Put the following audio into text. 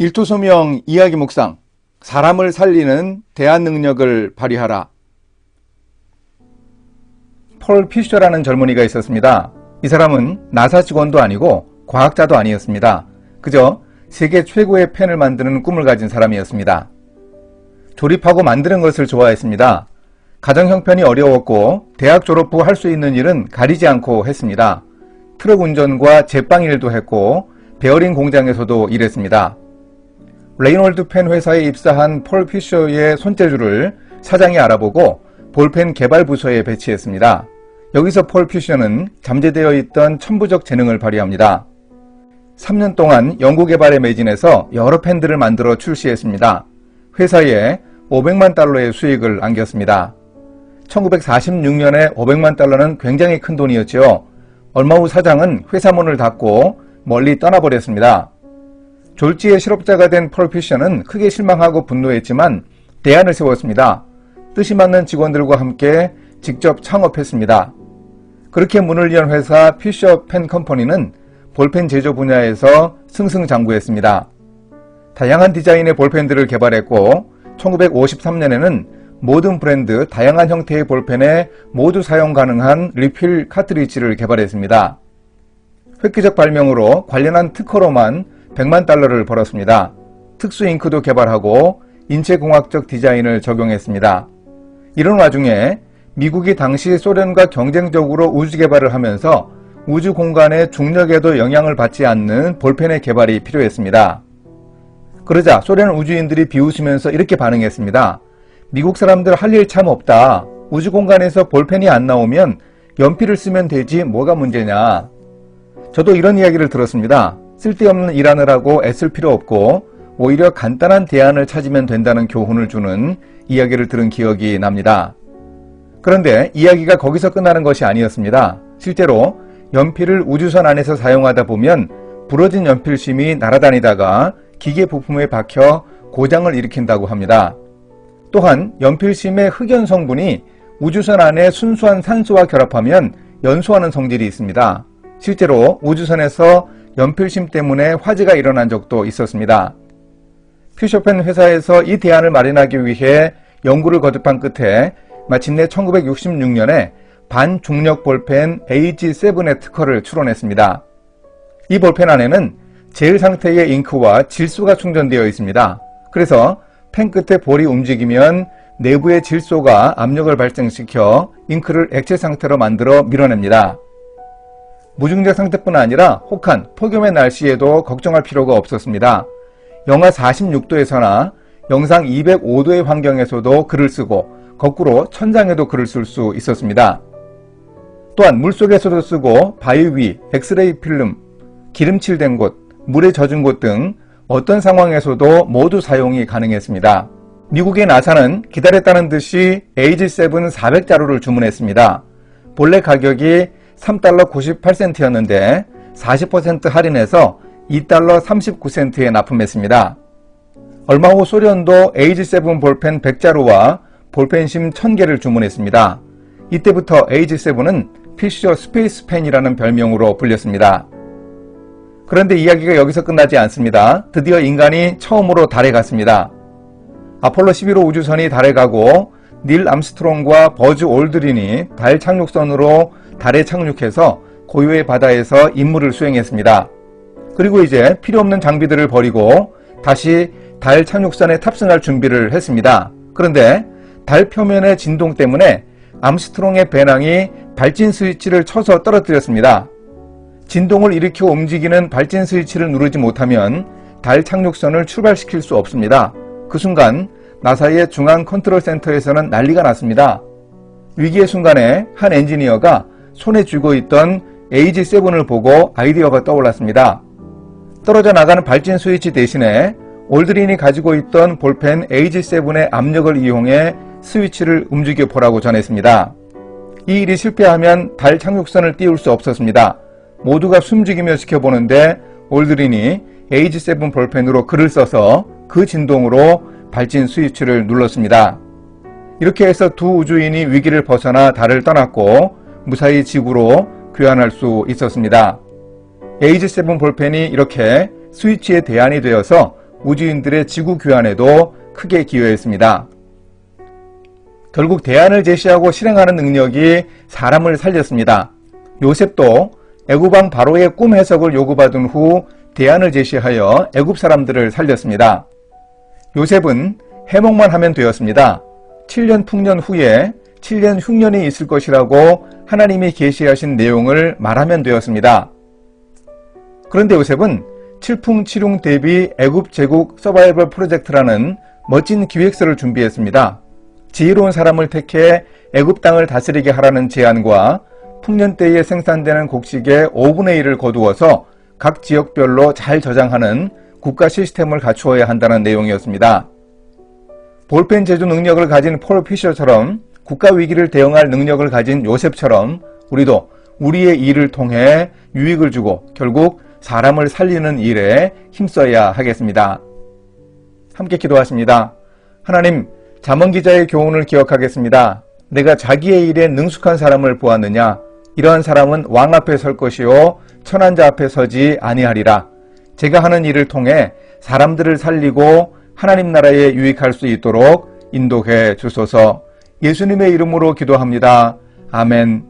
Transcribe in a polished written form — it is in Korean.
일토소명 이야기 묵상, 사람을 살리는 대안 능력을 발휘하라. 폴 피셔라는 젊은이가 있었습니다. 이 사람은 나사 직원도 아니고 과학자도 아니었습니다. 그저 세계 최고의 펜을 만드는 꿈을 가진 사람이었습니다. 조립하고 만드는 것을 좋아했습니다. 가정 형편이 어려웠고 대학 졸업 후 할 수 있는 일은 가리지 않고 했습니다. 트럭 운전과 제빵 일도 했고 베어링 공장에서도 일했습니다. 레이놀드 펜 회사에 입사한 폴 피셔의 손재주를 사장이 알아보고 볼펜 개발 부서에 배치했습니다. 여기서 폴 피셔는 잠재되어 있던 천부적 재능을 발휘합니다. 3년 동안 연구개발에 매진해서 여러 펜들을 만들어 출시했습니다. 회사에 500만 달러의 수익을 안겼습니다. 1946년에 500만 달러는 굉장히 큰 돈이었죠. 얼마 후 사장은 회사 문을 닫고 멀리 떠나버렸습니다. 졸지의 실업자가 된 폴 피셔는 크게 실망하고 분노했지만 대안을 세웠습니다. 뜻이 맞는 직원들과 함께 직접 창업했습니다. 그렇게 문을 연 회사 피셔 펜 컴퍼니는 볼펜 제조 분야에서 승승장구했습니다. 다양한 디자인의 볼펜들을 개발했고 1953년에는 모든 브랜드 다양한 형태의 볼펜에 모두 사용 가능한 리필 카트리지를 개발했습니다. 획기적 발명으로 관련한 특허로만 100만 달러를 벌었습니다. 특수 잉크도 개발하고 인체공학적 디자인을 적용했습니다. 이런 와중에 미국이 당시 소련과 경쟁적으로 우주 개발을 하면서 우주 공간의 중력에도 영향을 받지 않는 볼펜의 개발이 필요했습니다. 그러자 소련 우주인들이 비웃으면서 이렇게 반응했습니다. 미국 사람들 할 일 참 없다. 우주 공간에서 볼펜이 안 나오면 연필을 쓰면 되지 뭐가 문제냐. 저도 이런 이야기를 들었습니다. 쓸데없는 일 하느라고 애쓸 필요 없고 오히려 간단한 대안을 찾으면 된다는 교훈을 주는 이야기를 들은 기억이 납니다. 그런데 이야기가 거기서 끝나는 것이 아니었습니다. 실제로 연필을 우주선 안에서 사용하다 보면 부러진 연필심이 날아다니다가 기계 부품에 박혀 고장을 일으킨다고 합니다. 또한 연필심의 흑연 성분이 우주선 안에 순수한 산소와 결합하면 연소하는 성질이 있습니다. 실제로 우주선에서 연필심 때문에 화재가 일어난 적도 있었습니다. 피셔펜 회사에서 이 대안을 마련하기 위해 연구를 거듭한 끝에 마침내 1966년에 반중력 볼펜 AG7의 특허를 출원했습니다. 이 볼펜 안에는 젤 상태의 잉크와 질소가 충전되어 있습니다. 그래서 펜 끝에 볼이 움직이면 내부의 질소가 압력을 발생시켜 잉크를 액체 상태로 만들어 밀어냅니다. 무중력 상태뿐 아니라 혹한 폭염의 날씨에도 걱정할 필요가 없었습니다. 영하 46도에서나 영상 205도의 환경에서도 글을 쓰고 거꾸로 천장에도 글을 쓸 수 있었습니다. 또한 물속에서도 쓰고 바위 위, 엑스레이 필름, 기름칠된 곳, 물에 젖은 곳 등 어떤 상황에서도 모두 사용이 가능했습니다. 미국의 나사는 기다렸다는 듯이 AG7 400자루를 주문했습니다. 본래 가격이 3달러 98센트였는데 40% 할인해서 2달러 39센트에 납품했습니다. 얼마 후 소련도 AG7 볼펜 100자루와 볼펜심 1000개를 주문했습니다. 이때부터 AG7은 피셔 스페이스 펜이라는 별명으로 불렸습니다. 그런데 이야기가 여기서 끝나지 않습니다. 드디어 인간이 처음으로 달에 갔습니다. 아폴로 11호 우주선이 달에 가고 닐 암스트롱과 버즈 올드린이 달 착륙선으로 달에 착륙해서 고요의 바다에서 임무를 수행했습니다. 그리고 이제 필요 없는 장비들을 버리고 다시 달 착륙선에 탑승할 준비를 했습니다. 그런데 달 표면의 진동 때문에 암스트롱의 배낭이 발진 스위치를 쳐서 떨어뜨렸습니다. 진동을 일으켜 움직이는 발진 스위치를 누르지 못하면 달 착륙선을 출발시킬 수 없습니다. 그 순간 나사의 중앙 컨트롤 센터에서는 난리가 났습니다. 위기의 순간에 한 엔지니어가 손에 쥐고 있던 AG7을 보고 아이디어가 떠올랐습니다. 떨어져 나가는 발진 스위치 대신에 올드린이 가지고 있던 볼펜 AG7의 압력을 이용해 스위치를 움직여 보라고 전했습니다. 이 일이 실패하면 달 착륙선을 띄울 수 없었습니다. 모두가 숨죽이며 지켜보는데 올드린이 AG7 볼펜으로 글을 써서 그 진동으로 발진 스위치를 눌렀습니다. 이렇게 해서 두 우주인이 위기를 벗어나 달을 떠났고 무사히 지구로 귀환할 수 있었습니다. AG7 볼펜이 이렇게 스위치의 대안이 되어서 우주인들의 지구 교환에도 크게 기여했습니다. 결국 대안을 제시하고 실행하는 능력이 사람을 살렸습니다. 요셉도 애굽왕 바로의 꿈 해석을 요구받은 후 대안을 제시하여 애굽 사람들을 살렸습니다. 요셉은 해몽만 하면 되었습니다. 7년 풍년 후에 7년 흉년이 있을 것이라고 하나님이 계시하신 내용을 말하면 되었습니다. 그런데 요셉은 칠풍칠흉 대비 애굽 제국 서바이벌 프로젝트라는 멋진 기획서를 준비했습니다. 지혜로운 사람을 택해 애굽 땅을 다스리게 하라는 제안과 풍년 때에 생산되는 곡식의 5분의 1을 거두어서 각 지역별로 잘 저장하는 국가 시스템을 갖추어야 한다는 내용이었습니다. 볼펜 제조 능력을 가진 폴 피셔처럼 국가 위기를 대응할 능력을 가진 요셉처럼 우리도 우리의 일을 통해 유익을 주고 결국 사람을 살리는 일에 힘써야 하겠습니다. 함께 기도하십니다. 하나님, 잠언 기자의 교훈을 기억하겠습니다. 내가 자기의 일에 능숙한 사람을 보았느냐? 이러한 사람은 왕 앞에 설 것이요 천한 자 앞에 서지 아니하리라. 제가 하는 일을 통해 사람들을 살리고 하나님 나라에 유익할 수 있도록 인도해 주소서. 예수님의 이름으로 기도합니다. 아멘.